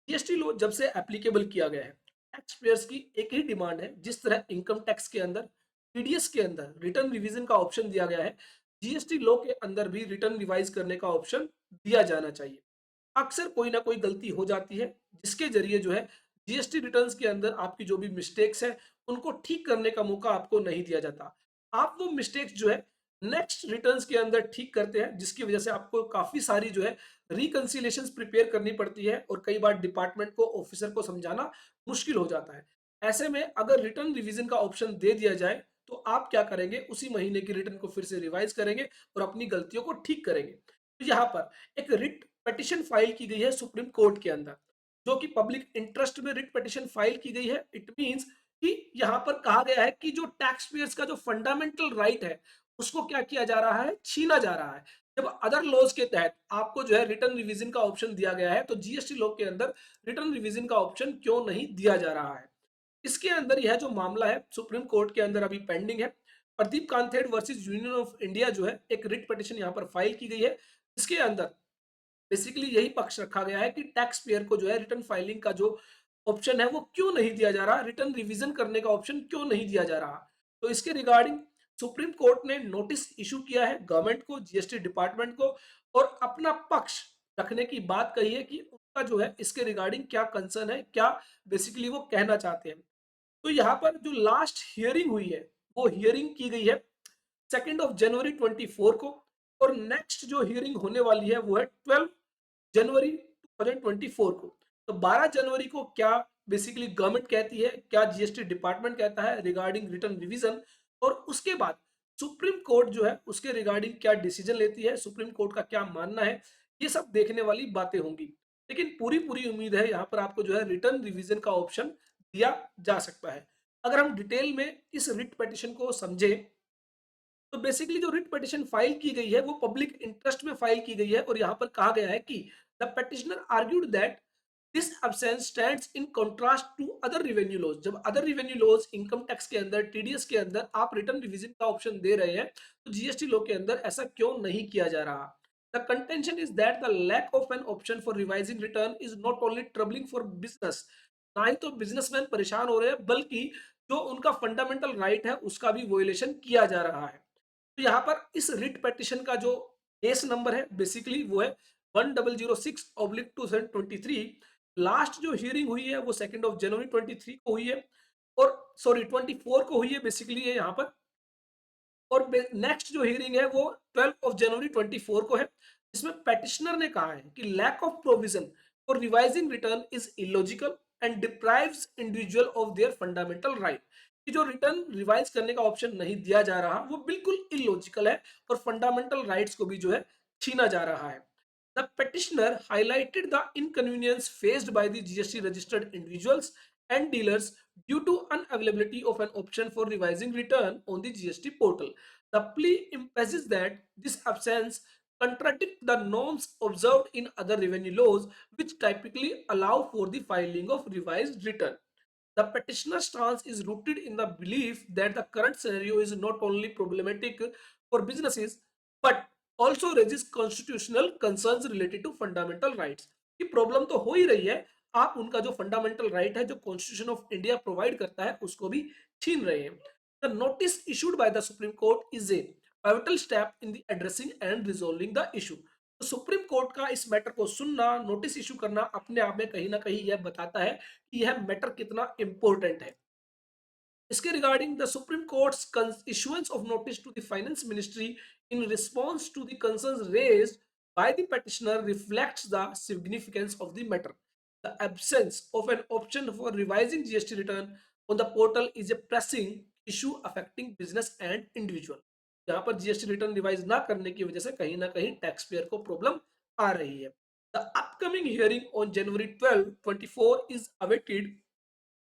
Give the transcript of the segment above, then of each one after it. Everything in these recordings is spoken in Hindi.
जीएसटी लॉ जब से एप्लीकेबल किया गया है, टैक्स पेयर्स की एक ही डिमांड है। जिस तरह इनकम टैक्स के अंदर टीडीएस के अंदर रिटर्न रिवीजन का ऑप्शन दिया गया है, जीएसटी लॉ के अंदर भी रिटर्न रिवाइज करने का ऑप्शन दिया जाना चाहिए। अक्सर कोई ना कोई गलती हो जाती है, जिसके जरिए जो है जीएसटी रिटर्न्स के अंदर आपकी जो भी मिस्टेक्स है उनको ठीक करने का मौका आपको नहीं दिया जाता। आप वो मिस्टेक्स जो है नेक्स्ट रिटर्न्स के अंदर ठीक करते हैं, जिसकी वजह से आपको काफी सारी जो है रिकंसिलेशंस प्रिपेयर करनी पड़ती है और कई बार डिपार्टमेंट को ऑफिसर को समझाना मुश्किल हो जाता है। ऐसे में अगर रिटर्न रिवीजन का ऑप्शन दे दिया जाए तो आप क्या करेंगे, उसी महीने की रिटर्न को फिर से रिवाइज करेंगे और अपनी गलतियों को ठीक करेंगे। तो यहाँ पर एक रिट पिटीशन फाइल की गई है सुप्रीम कोर्ट के अंदर, जो कि पब्लिक इंटरेस्ट में रिट पिटीशन फाइल की गई है। इट मींस कि यहाँ पर कहा गया है कि जो टैक्स पेयर्स का जो फंडामेंटल राइट है उसको क्या किया जा रहा है, छीना जा रहा है। जब अदर लॉज के तहत आपको जो है रिटर्न रिवीजन का ऑप्शन दिया गया है, तो जीएसटी लॉ के अंदर रिटर्न रिवीजन का ऑप्शन क्यों नहीं दिया जा रहा है। इसके अंदर यह जो मामला है सुप्रीम कोर्ट के अंदर अभी पेंडिंग है। Pradeep Kanthed versus Union of India जो है एक रिट पिटीशन यहाँ पर फाइल की गई है। इसके अंदर बेसिकली यही पक्ष रखा गया है कि टैक्स पेयर को जो है रिटर्न फाइलिंग का जो ऑप्शन है वो क्यों नहीं दिया जा रहा, रिटर्न रिवीजन करने का ऑप्शन क्यों नहीं दिया जा रहा। तो इसके रिगार्डिंग सुप्रीम कोर्ट ने नोटिस इशू किया है गवर्नमेंट को, जीएसटी डिपार्टमेंट को, और अपना पक्ष रखने की बात कही है कि उनका जो है इसके रिगार्डिंग क्या कंसर्न है, क्या बेसिकली वो कहना चाहते हैं। तो यहाँ पर जो लास्ट हियरिंग हुई है वो हियरिंग की गई है 2 जनवरी 24 को, और नेक्स्ट जो हियरिंग होने वाली है वो है 12 जनवरी 2024 को। तो 12 जनवरी को क्या बेसिकली गवर्नमेंट कहती है, क्या जीएसटी डिपार्टमेंट कहता है रिगार्डिंग रिटर्न रिवीजन, और उसके बाद सुप्रीम कोर्ट जो है उसके रिगार्डिंग क्या डिसीजन लेती है, सुप्रीम कोर्ट का क्या मानना है, ये सब देखने वाली बातें होंगी। लेकिन पूरी पूरी उम्मीद है यहाँ पर आपको जो है रिटर्न रिवीजन का ऑप्शन दिया जा सकता है। अगर हम डिटेल में इस रिट पिटीशन को समझे, तो बेसिकली जो रिट पिटीशन फाइल की गई है वो पब्लिक इंटरेस्ट में फाइल की गई है, और यहाँ पर कहा गया है कि the petitioner argued that this absence stands in contrast to other revenue laws. जब other revenue laws income tax के अंदर, टीडीएस के अंदर आप रिटर्न रिवीजन का ऑप्शन दे रहे हैं, तो जीएसटी लॉ के अंदर ऐसा क्यों नहीं किया जा रहा। The contention is that the lack of an option for revising return is not only troubling for business, ना ही तो बिजनेसमैन परेशान हो रहे हैं बल्कि जो उनका फंडामेंटल राइट है उसका भी वोलेशन किया जा रहा है। तो यहाँ पर इस रिट पिटिशन का जो केस नंबर है बेसिकली वो है 1006/2023। लास्ट जो हियरिंग हुई है वो 2 जनवरी 2023 को हुई है, और सॉरी 24 को हुई है बेसिकली ये यहाँ पर। और नेक्स्ट जो हियरिंग है वो 12 जनवरी 2024 को है। इसमें पेटिशनर ने कहा है कि lack of provision for revising return is illogical and deprives individual of their fundamental right. कि जो रिटर्न रिवाइज करने का ऑप्शन नहीं दिया जा रहा वो बिल्कुल इलॉजिकल है और फंडामेंटल राइट्स को भी जो है छीना जा रहा है। The petitioner highlighted the inconvenience faced by the GST registered individuals and dealers due to unavailability of an option for revising return on the GST portal. The plea emphasizes that this absence contradicts the norms observed in other revenue laws, which typically allow for the filing of revised return. The petitioner's stance is rooted in the belief that the current scenario is not only problematic for businesses but also raises constitutional concerns related to fundamental rights. कि प्रॉब्लम तो हो ही रही है, आप उनका जो फंडामेंटल राइट है जो कॉन्स्टिट्यूशन ऑफ इंडिया प्रोवाइड करता है उसको भी छीन रहे हैं। The notice issued by the supreme court is a pivotal step in the addressing and resolving the issue. तो सुप्रीम कोर्ट का इस मैटर को सुनना, नोटिस इशू करना अपने आप में कहीं ना कहीं यह बताता है कि यह मैटर कितना इंपॉर्टेंट है। इसके regarding the supreme court's issuance of notice to the finance ministry in response to the concerns raised by the petitioner reflects the significance of the matter. The absence of an option for revising GST return on the portal is a pressing issue affecting business and individual. यहाँ पर जीएसटी रिटर्न रिवाइज ना करने की वजह से कहीं ना कहीं टैक्स पेयर को प्रॉब्लम आ रही है। The upcoming hearing on January 12, 2024 is awaited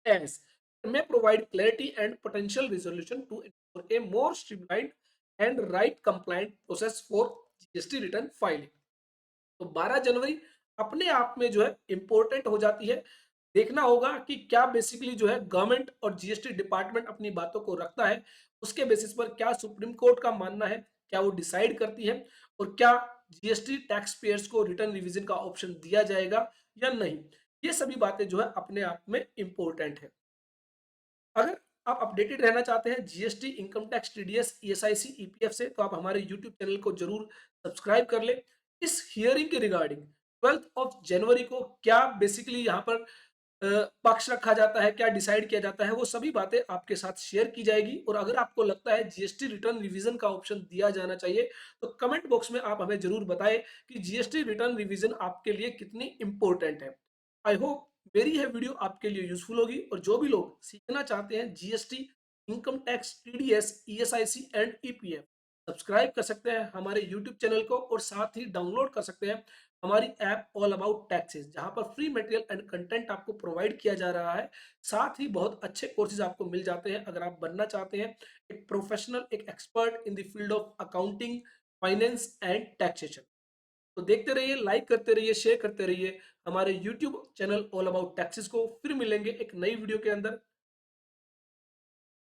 as it may provide clarity and potential resolution to ensure a more streamlined and right compliant process for GST return filing. तो 12 जनवरी अपने आप में जो है इंपॉर्टेंट हो जाती है। देखना होगा कि क्या बेसिकली जो है गवर्नमेंट और जीएसटी डिपार्टमेंट अपनी बातों को रखता है, उसके बेसिस पर क्या सुप्रीम कोर्ट का मानना है, क्या वो डिसाइड करती है, और क्या जीएसटी टैक्स पेयर्स को रिटर्न रिवीजन का ऑप्शन दिया जाएगा या नहीं। ये सभी बातें जो है अपने आप में इम्पोर्टेंट है। अगर आप अपडेटेड रहना चाहते हैं GST, income tax, TDS, ESIC, EPF से, तो आप हमारे यूट्यूब चैनल को जरूर सब्सक्राइब कर लें। इस हियरिंग के रिगार्डिंग 12th ऑफ जनवरी को क्या बेसिकली यहाँ पर पक्ष रखा जाता है, क्या डिसाइड किया जाता है, वो सभी बातें आपके साथ शेयर की जाएगी। और अगर आपको लगता है जीएसटी रिटर्न रिवीजन का ऑप्शन दिया जाना चाहिए, तो कमेंट बॉक्स में आप हमें जरूर बताएं कि जीएसटी रिटर्न रिवीजन आपके लिए कितनी इंपॉर्टेंट है। आई होप मेरी यह वीडियो आपके लिए यूजफुल होगी, और जो भी लोग सीखना चाहते हैं GST, income tax, TDS, ESIC and EPF, subscribe कर सकते हैं हमारे यूट्यूब चैनल को, और साथ ही डाउनलोड कर सकते हैं हमारी ऐप ऑल अबाउट टैक्सेस, जहां पर फ्री मटेरियल एंड कंटेंट आपको प्रोवाइड किया जा रहा है। साथ ही बहुत अच्छे कोर्सेज आपको मिल जाते हैं अगर आप बनना चाहते हैं एक प्रोफेशनल, एक expert in the field of accounting, finance and taxation. तो देखते रहिए, लाइक करते रहिए, शेयर करते रहिए हमारे YouTube channel all about taxes को। फिर मिलेंगे एक नई वीडियो के अंदर।